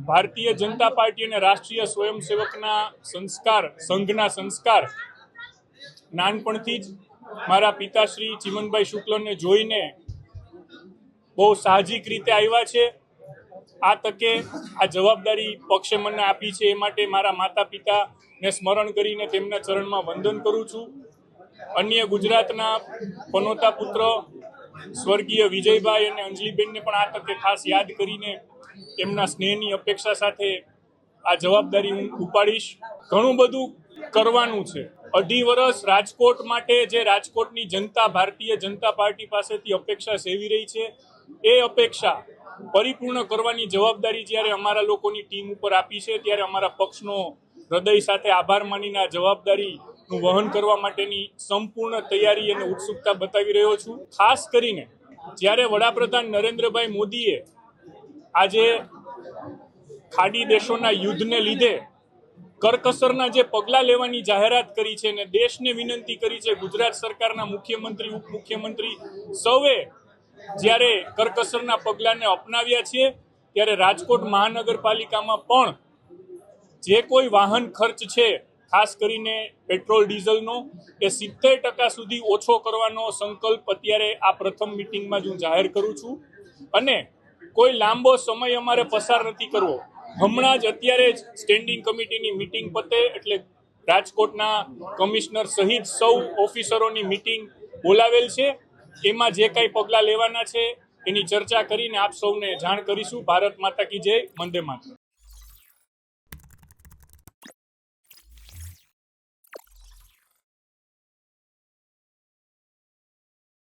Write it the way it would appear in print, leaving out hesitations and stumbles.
Bharatiya Janata party અને રાષ્ટ્રીય સ્વયંસેવકના સંઘના સંસ્કાર નાનપણથી જ મારા પિતાશ્રી ચિમનભાઈ શુક્લને જોઈને બહુ સાહજિક રીતે આવ્યા છે। આ તકે આ જવાબદારી પક્ષે મને આપી છે એ માટે મારા માતા પિતાને સ્મરણ કરીને તેમના ચરણમાં વંદન કરું છું। અન્ય ગુજરાતના પનોતા પુત્ર સ્વર્ગીય વિજયભાઈ અને અંજલિબેનને પણ આ તકે ખાસ યાદ કરીને એમના સ્નેહની અપેક્ષા સાથે આ જવાબદારી હું ઉપાડીશ। ઘણું બધું કરવાનું છે। 2.5 વર્ષ રાજકોટ માટે જે રાજકોટની જનતા ભારતીય જનતા પાર્ટી પાસેથી અપેક્ષા સેવી રહી છે એ અપેક્ષા પરિપૂર્ણ કરવાની જવાબદારી જ્યારે અમારા લોકોની ટીમ ઉપર આપી છે ત્યારે અમારા પક્ષનો હૃદય સાથે આભાર માનીને આ જવાબદારીનું વહન કરવા માટેની સંપૂર્ણ તૈયારી અને ઉત્સુકતા બતાવી રહ્યો છું। ખાસ કરીને જ્યારે વડાપ્રધાન નરેન્દ્રભાઈ મોદીએ આજે ખાડી દેશોના યુદ્ધને લીધે કરકસરના જે પગલાં લેવાની જાહેરાત કરી છે અને દેશને વિનંતી કરી છે, ગુજરાત સરકારના મુખ્યમંત્રી ઉપમુખ્યમંત્રી સૌએ જ્યારે કરકસરના પગલાંને અપનાવ્યા છે ત્યારે રાજકોટ મહાનગરપાલિકામાં પણ જે કોઈ વાહન ખર્ચ છે ખાસ કરીને પેટ્રોલ ડીઝલનો એ 70% સુધી ઓછો કરવાનો સંકલ્પ અત્યારે આ પ્રથમ મિટિંગમાં જ હું જાહેર કરું છું। અને કોઈ લાંબો સમય અમારે પસાર નથી કરવો। હમણાં જ અત્યારે જ સ્ટેન્ડિંગ કમિટીની મિટિંગ પતે એટલે રાજકોટના કમિશનર સહિત સૌ ઓફિસરોની મિટિંગ બોલાવેલ છે। એમાં જે કાંઈ પગલાં લેવાના છે એની ચર્ચા કરીને આપ સૌને જાણ કરીશું। ભારત માતા કી જય, વંદે માતરમ।